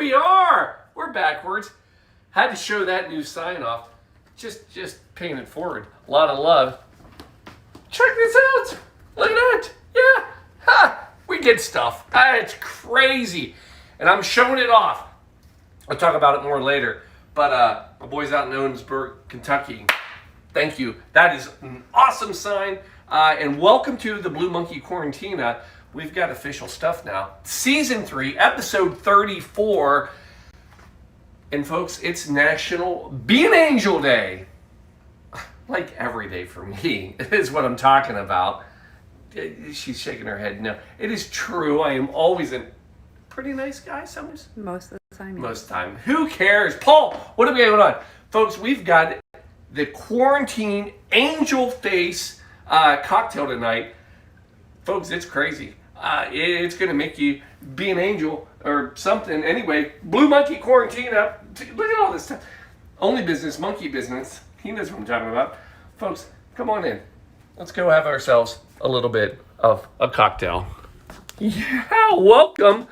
we are. We're backwards. Had to show that new sign off. Just paying it forward. A lot of love. Check this out. Look at that. Yeah. Ha. We get stuff. It's crazy. And I'm showing it off. I'll talk about it more later. But my boys out in Owensboro, Kentucky, thank you. That is an awesome sign. And welcome to the Blue Monkey Quarantina. We've got official stuff now. Season 3, episode 34. And folks, it's National Be an Angel Day. Like every day for me, is what I'm talking about. She's shaking her head. No, it is true. I am always a pretty nice guy sometimes. Most of the time. Yeah. Most of the time. Who cares? Paul, what do we have going on? Folks, we've got the Quarantine Angel Face cocktail tonight. Folks, it's crazy. It's going to make you be an angel or something. Anyway, Blue Monkey Quarantina. Look at all this stuff. Only business, monkey business. He knows what I'm talking about. Folks, come on in. Let's go have ourselves a little bit of a cocktail. Yeah, welcome.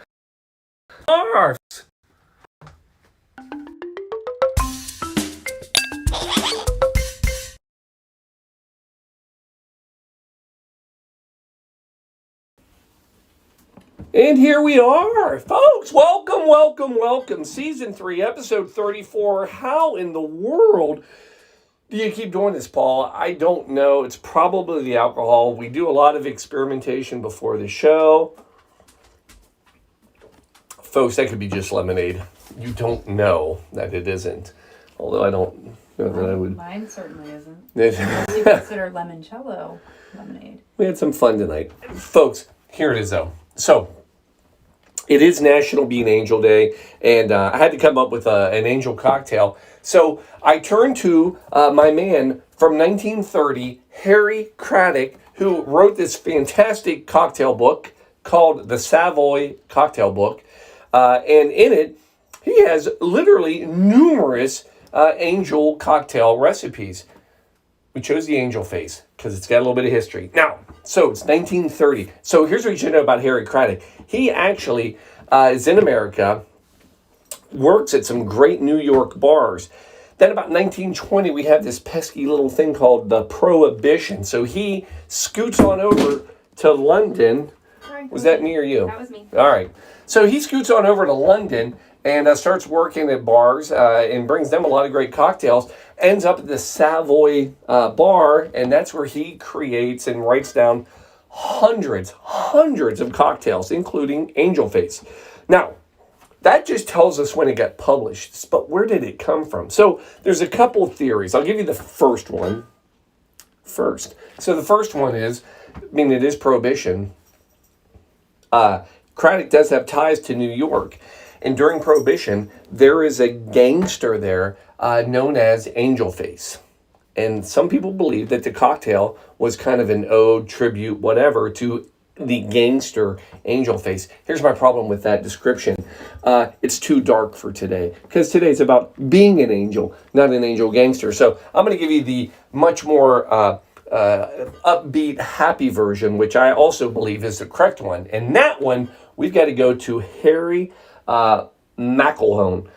Mars. And here we are, folks. Welcome. Season 3, episode 34. How in the world do you keep doing this, Paul? I don't know. It's probably the alcohol. We do a lot of experimentation before the show. Folks, that could be just lemonade. You don't know that it isn't. Although I don't know that I would. Mine certainly isn't. Unless you consider limoncello lemonade. We had some fun tonight. Folks, here it is though. So, it is National Be an Angel Day, and I had to come up with an angel cocktail. So I turned to my man from 1930, Harry Craddock, who wrote this fantastic cocktail book called the Savoy Cocktail Book. And in it, he has literally numerous angel cocktail recipes. We chose the angel face because it's got a little bit of history. Now, so it's 1930. So here's what you should know about Harry Craddock. He actually is in America, works at some great New York bars. Then about 1920, we have this pesky little thing called the Prohibition. So he scoots on over to London. Sorry, was that me or you? That was me. All right. So he scoots on over to London and starts working at bars and brings them a lot of great cocktails. Ends up at the Savoy bar, and that's where he creates and writes down hundreds of cocktails, including Angel Face. Now, that just tells us when it got published, but where did it come from? So there's a couple of theories. I'll give you the first one first. So the first one is, it is Prohibition. Craddock does have ties to New York. And during Prohibition, there is a gangster there known as Angel Face. And some people believe that the cocktail was kind of an ode, tribute, whatever, to the gangster Angel Face. Here's my problem with that description. It's too dark for today, because today's about being an angel, not an angel gangster. So I'm going to give you the much more upbeat, happy version, which I also believe is the correct one. And that one, we've got to go to Harry McElhone.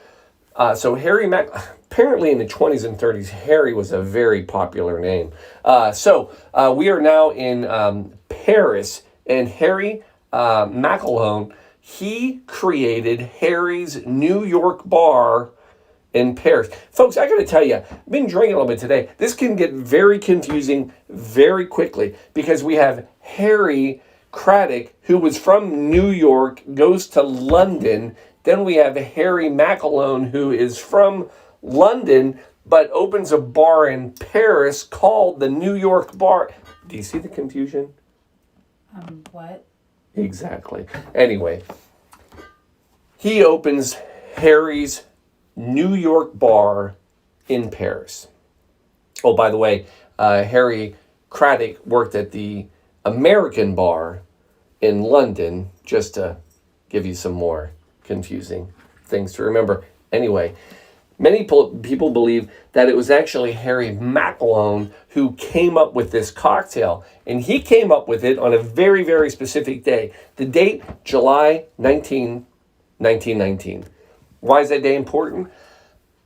Apparently in the 20s and 30s, Harry was a very popular name. We are now in Paris, and Harry McElhone, he created Harry's New York bar in Paris. Folks, I got to tell you, I've been drinking a little bit today. This can get very confusing very quickly because we have Harry Craddock, who was from New York, goes to London. Then we have Harry McElhone, who is from London, but opens a bar in Paris called the New York Bar. Do you see the confusion? What? Exactly. Anyway, he opens Harry's New York Bar in Paris. Oh, by the way, Harry Craddock worked at the American Bar in London, just to give you some more confusing things to remember. Anyway, many people believe that it was actually Harry McElhone who came up with this cocktail. And he came up with it on a very, very specific day. The date, July 19, 1919. Why is that day important?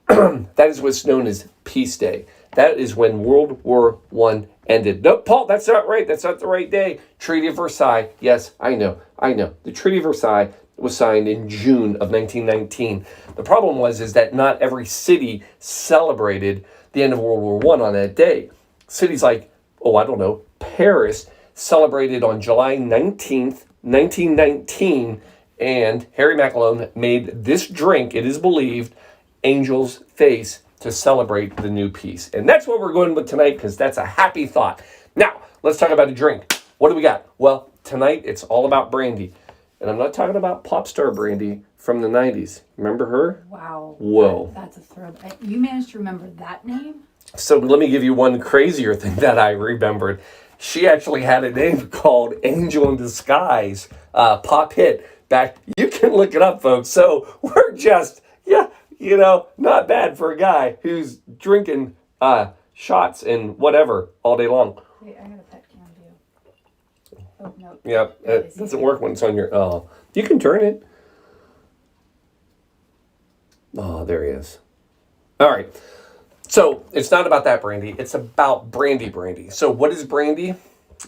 That is what's known as Peace Day. That is when World War I ended. No, Paul, that's not right. That's not the right day. Treaty of Versailles. Yes, I know. The Treaty of Versailles was signed in June of 1919. The problem is that not every city celebrated the end of World War I on that day. Cities like, Paris celebrated on July 19th, 1919, and Harry Macalone made this drink, it is believed, Angel's Face, to celebrate the new peace. And that's what we're going with tonight, because that's a happy thought. Now, let's talk about a drink. What do we got? Well, tonight it's all about brandy. And I'm not talking about pop star Brandy from the 90s. Remember her? Wow. Whoa. That's a throwback. You managed to remember that name? So let me give you one crazier thing that I remembered. She actually had a name called Angel in Disguise, pop hit back. You can look it up, folks. So we're just, not bad for a guy who's drinking shots and whatever all day long. Wait, I got a pet cam view. Oh, no. Yep, it doesn't work when it's on your, you can turn it. Oh, there he is. All right. So it's not about that brandy. It's about brandy. So what is brandy?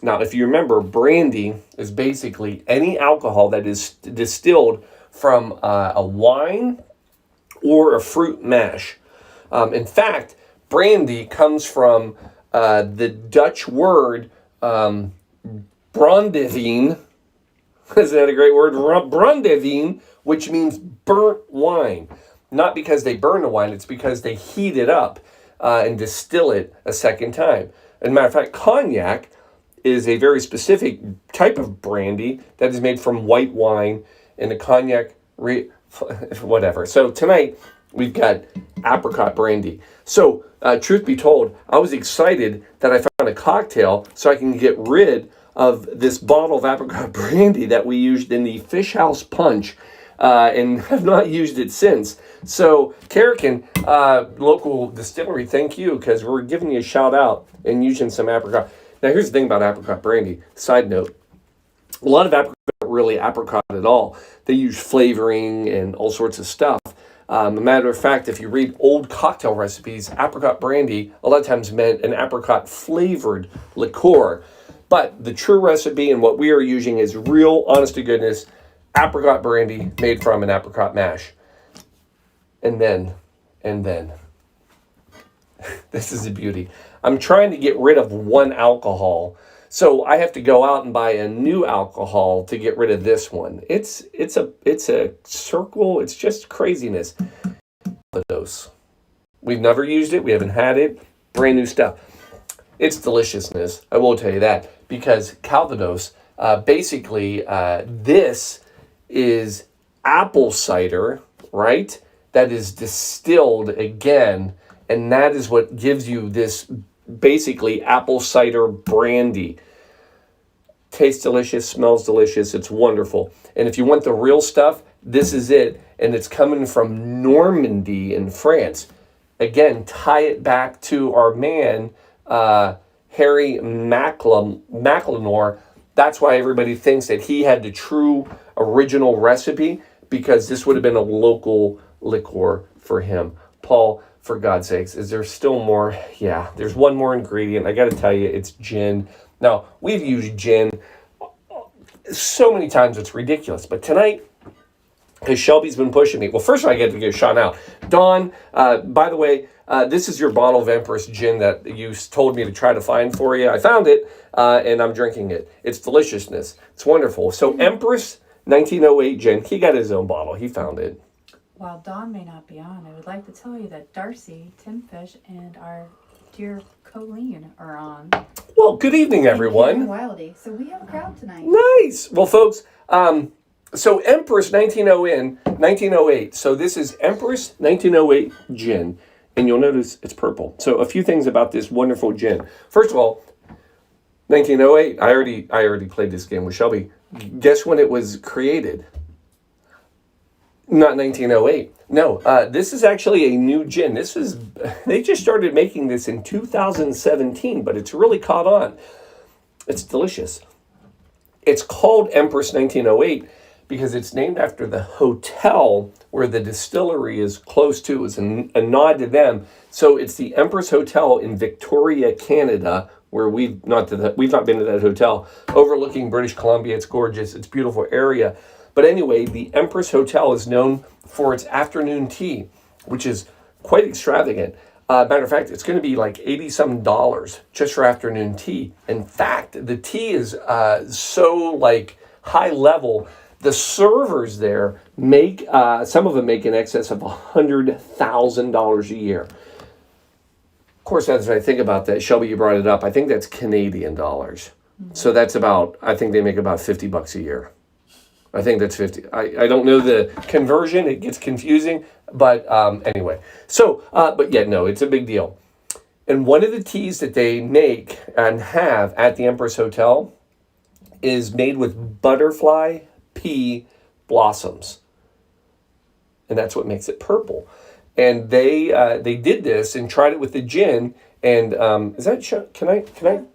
Now, if you remember, brandy is basically any alcohol that is distilled from a wine or a fruit mash. In fact, brandy comes from the Dutch word brandewijn. Isn't that a great word? Brandewijn, which means burnt wine. Not because they burn the wine, it's because they heat it up and distill it a second time. As a matter of fact, cognac is a very specific type of brandy that is made from white wine and the cognac, whatever. So tonight, we've got apricot brandy. So, truth be told, I was excited that I found a cocktail so I can get rid of this bottle of apricot brandy that we used in the Fish House Punch. And have not used it since. So, Kerrigan, local distillery, thank you, because we're giving you a shout out and using some apricot. Now, here's the thing about apricot brandy. Side note, a lot of apricot aren't really apricot at all. They use flavoring and all sorts of stuff. A matter of fact, if you read old cocktail recipes, apricot brandy a lot of times meant an apricot flavored liqueur. But the true recipe and what we are using is real, honest to goodness, apricot brandy made from an apricot mash. And then, this is a beauty. I'm trying to get rid of one alcohol, so I have to go out and buy a new alcohol to get rid of this one. It's a circle. It's just craziness. The dose. We've never used it. We haven't had it. Brand new stuff. It's deliciousness. I will tell you that, because Calvados, basically, this is apple cider, right? That is distilled again, and that is what gives you this basically apple cider brandy. Tastes delicious, smells delicious, it's wonderful. And if you want the real stuff, this is it, and it's coming from Normandy in France. Again, tie it back to our man, Harry Macalone. That's why everybody thinks that he had the true original recipe, because this would have been a local liqueur for him. Paul, for God's sakes, is there still more? Yeah, there's one more ingredient. I got to tell you, it's gin. Now, we've used gin so many times, it's ridiculous. But tonight, because Shelby's been pushing me. Well, first of all, I get to get Sean out. Dawn, by the way, this is your bottle of Empress gin that you told me to try to find for you. I found it, and I'm drinking it. It's deliciousness. It's wonderful. So Empress 1908 gin. He got his own bottle. He found it. While Dawn may not be on, I would like to tell you that Darcy, Tim Fish, and our dear Colleen are on. Well, good evening, everyone. Wildy. So we have a crowd tonight. Nice. Well, folks, so Empress 1908. So this is Empress 1908 gin. And you'll notice it's purple. So a few things about this wonderful gin. First of all, 1908. I already played this game with Shelby. Guess when it was created? Not 1908. No, this is actually a new gin. They just started making this in 2017, but it's really caught on. It's delicious. It's called Empress 1908 because it's named after the hotel where the distillery is close to. It's a nod to them. So it's the Empress Hotel in Victoria, Canada, where we've not been to that hotel, overlooking British Columbia. It's gorgeous. It's a beautiful area. But anyway, the Empress Hotel is known for its afternoon tea, which is quite extravagant. Matter of fact, it's going to be like $80 just for afternoon tea. In fact, the tea is so like high level. The servers there make some of them make in excess of $100,000 a year. Of course, as I think about that, Shelby, you brought it up. I think that's Canadian dollars. Mm-hmm. So that's about, I think they make about $50 a year. I think that's 50. I don't know the conversion. It gets confusing. But anyway. So, but yeah, no, it's a big deal. And one of the teas that they make and have at the Empress Hotel is made with butterfly pea blossoms. And that's what makes it purple. And they did this and tried it with the gin. And is that can I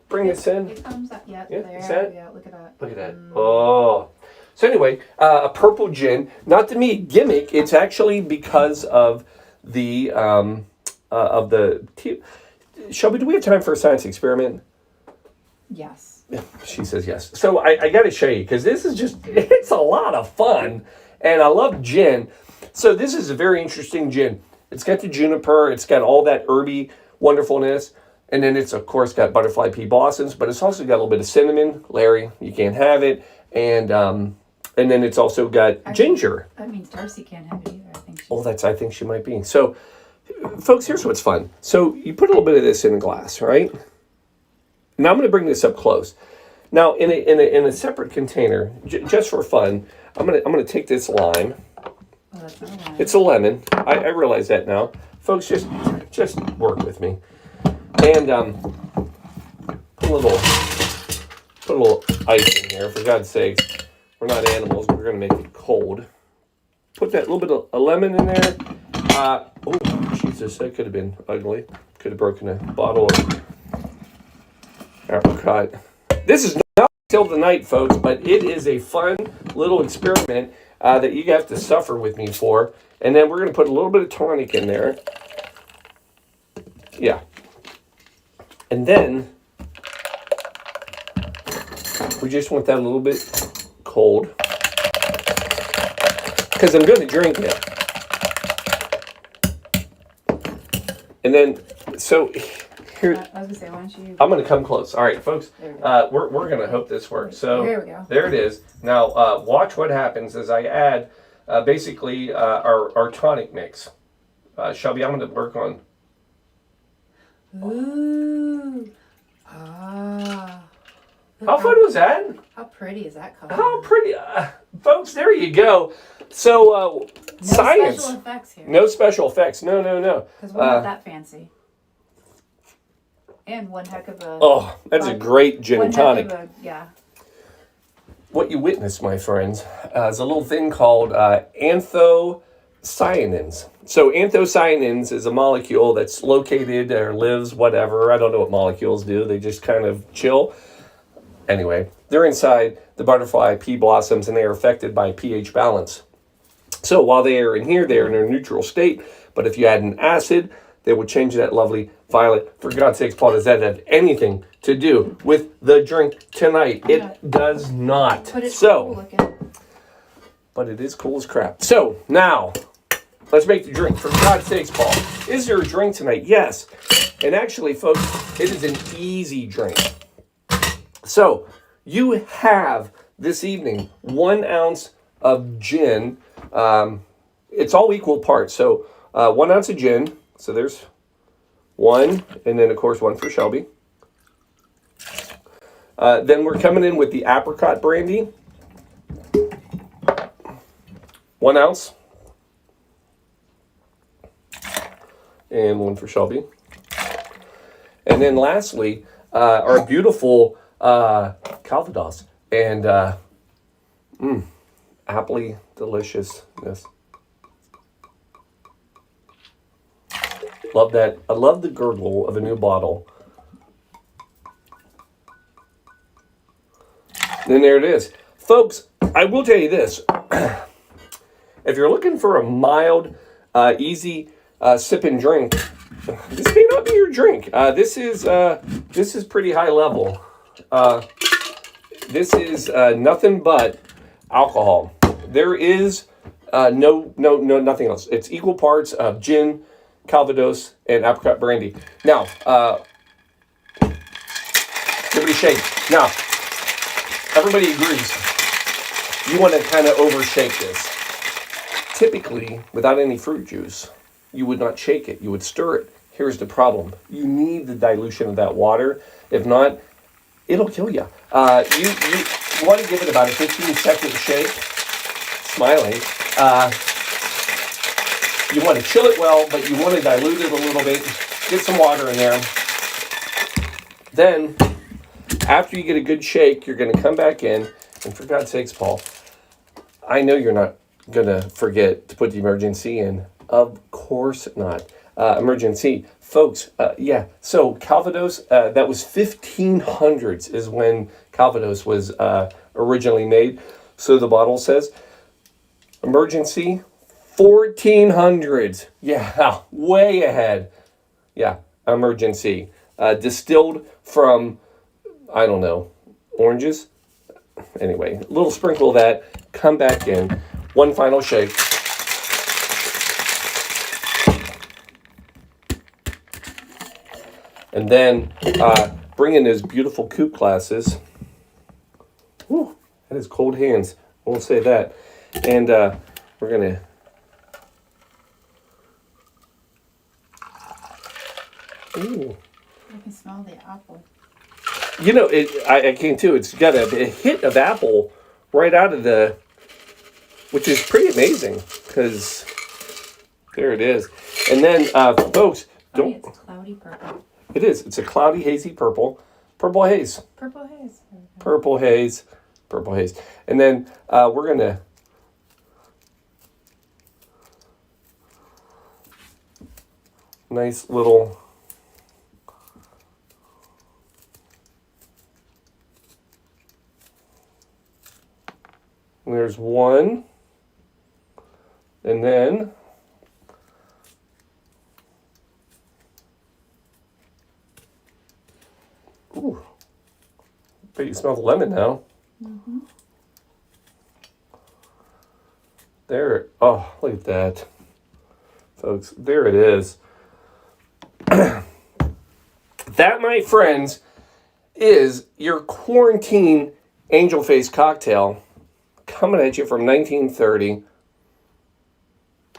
bring this in? It comes up, yeah, Yeah, there. is that? Yeah, look at that. Look at that. Oh. So anyway, a purple gin, not to me a gimmick. It's actually because of the tea. Shelby, do we have time for a science experiment? Yes. She says yes. So I got to show you because this is it's a lot of fun. And I love gin. So this is a very interesting gin. It's got the juniper. It's got all that herby wonderfulness. And then it's, of course, got butterfly pea blossoms. But it's also got a little bit of cinnamon. Larry, you can't have it. And then it's also got ginger. That means Darcy can't have it either. I think she might be. So, folks, here's what's fun. So you put a little bit of this in a glass, right? Now I'm going to bring this up close. Now in a separate container, just for fun, I'm gonna take this lime. Oh, that's not a lime. It's a lemon. I realize that now, folks. Just work with me, and put a little ice in here. For God's sakes, we're not animals. We're gonna make it cold. Put that little bit of a lemon in there. Oh Jesus, that could have been ugly. Could have broken a bottle of apricot. This is not till the night, folks, but it is a fun little experiment that you have to suffer with me for. And then we're going to put a little bit of tonic in there. Yeah. And then we just want that a little bit cold because I'm going to drink it. And then, so here, I was going to say, why don't you... I'm going to come close. All right, folks, we're going to hope this works. So there we go. There it is. Now, watch what happens as I add basically our tonic mix. Shelby, I'm going to work on... Ooh. Ah. How fun was that? How pretty is that color? How pretty. Folks, there you go. So, science. No special effects here. No special effects. No. Because we're not that fancy. And one heck of a... Oh, that's a great gin and tonic. Yeah. What you witnessed, my friends, is a little thing called anthocyanins. So anthocyanins is a molecule that's located or lives, whatever. I don't know what molecules do. They just kind of chill. Anyway, they're inside the butterfly pea blossoms, and they are affected by pH balance. So while they are in here, they are in a neutral state. But if you add an acid, they would change that lovely violet. For God's sakes, Paul, does that have anything to do with the drink tonight? It does not. But it's cool looking. But it is cool as crap. So now, let's make the drink. For God's sakes, Paul, is there a drink tonight? Yes. And actually, folks, it is an easy drink. So you have this evening 1 ounce of gin. It's all equal parts. So 1 ounce of gin. So there's one, and then of course 1 for Shelby. Then we're coming in with the apricot brandy. 1 ounce. And 1 for Shelby. And then lastly, our beautiful Calvados. And aptly deliciousness. Love that. I love the gurgle of a new bottle. Then there it is. Folks, I will tell you this. if you're looking for a mild, easy sip and drink, this may not be your drink. This is pretty high level. This is nothing but alcohol. There is nothing else. It's equal parts of gin, Calvados, and apricot brandy. Now, give it a shake. Now, everybody agrees. You want to kind of overshake this. Typically, without any fruit juice, you would not shake it. You would stir it. Here's the problem. You need the dilution of that water. If not, it'll kill you. You want to give it about a 15-second shake. Smiling. You want to chill it well, but you want to dilute it a little bit. Get some water in there. Then, after you get a good shake, you're going to come back in. And for God's sakes, Paul, I know you're not going to forget to put the emergency in. Of course not. Emergency. Folks, yeah. So Calvados, that was 1500s is when Calvados was originally made. So the bottle says. Emergency, 1400s. Yeah, way ahead. Yeah, emergency. Distilled from, I don't know, oranges? Anyway, a little sprinkle of that. Come back in. One final shake. And then bring in those beautiful coupe glasses. Whew, that is cold hands. I won't say that. And we're going to... Ooh. I can smell the apple. You know, I can too. It's got a hit of apple right out of the... Which is pretty amazing. Because there it is. And then, folks, don't... It's cloudy purple. It is. It's a cloudy, hazy purple. Purple haze. Purple haze. Purple haze. Purple haze. And then we're going to... Nice little... There's one. And then... Ooh. Bet you smell the lemon now. Mm-hmm. There. Oh, look at that. Folks, there it is. That, my friends, is your quarantine angel face cocktail coming at you from 1930.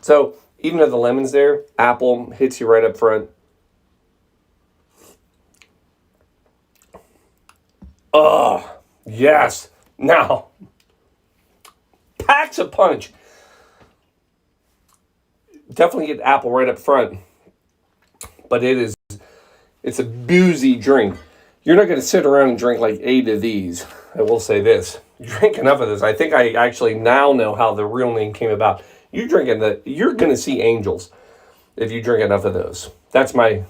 So, even though the lemon's there, apple hits you right up front. Oh, yes. Now, packs a punch. Definitely get apple right up front. But it's a boozy drink. You're not going to sit around and drink like 8 of these. I will say this. You drink enough of this. I think I actually now know how the real name came about. You're going to see angels if you drink enough of those. That's my...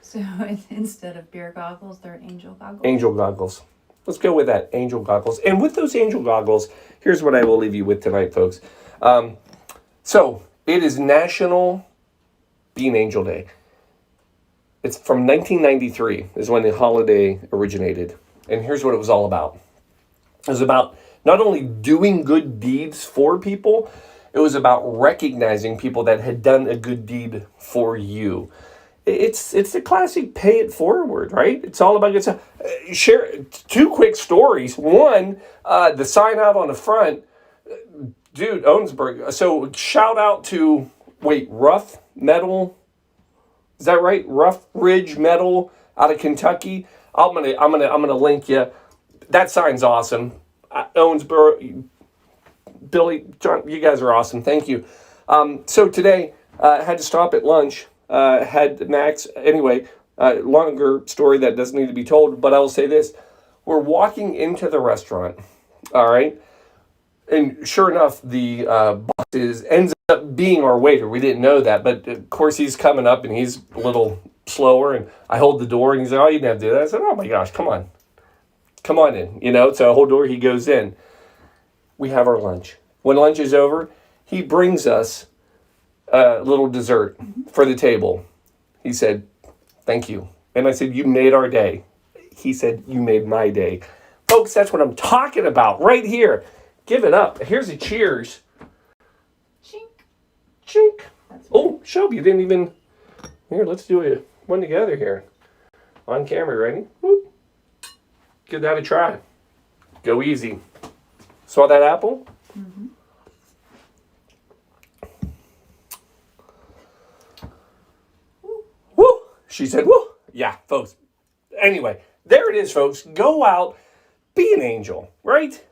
So instead of beer goggles, they're angel goggles? Angel goggles. Let's go with that, angel goggles. And with those angel goggles, here's what I will leave you with tonight, folks. So, it is National Bean Angel Day. It's from 1993 is when the holiday originated. And here's what it was all about. It was about not only doing good deeds for people, it was about recognizing people that had done a good deed for you. It's the classic pay it forward, right? It's all about good stuff. Share 2 quick stories. One, the sign out on the front, dude, Owensburg. So shout out to Rough Metal. Is that right? Rough Ridge Metal out of Kentucky. I'm gonna link you. That sign's awesome. Owensboro, Billy, John, you guys are awesome. Thank you. So today I had to stop at lunch. Had Max, anyway, longer story that doesn't need to be told, but I will say this. We're walking into the restaurant, all right? And sure enough, the boss ends up being our waiter. We didn't know that, but of course he's coming up and he's a little slower, and I hold the door, and he's like, oh, you didn't have to do that. I said, oh my gosh, come on in, so I hold the door, he goes in. We have our lunch. when lunch is over, he brings us a little dessert for the table. He said, thank you. And I said, you made our day. He said, you made my day. Folks, that's what I'm talking about right here. Give it up. Here's a cheers. Chink. Chink. Oh, Shelby, you didn't even... Here, let's do one together here. On camera, ready? Whoop. Give that a try. Go easy. Saw that apple? Mm-hmm. Woo! She said, woo! Yeah, folks. Anyway, there it is, folks. Go out, be an angel, right?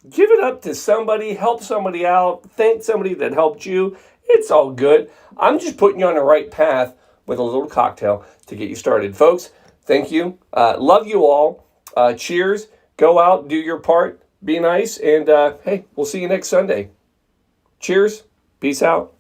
Give it up to somebody, help somebody out, thank somebody that helped you. It's all good. I'm just putting you on the right path with a little cocktail to get you started. Folks, thank you. Love you all. Cheers. Go out, do your part, be nice, and hey, we'll see you next Sunday. Cheers. Peace out.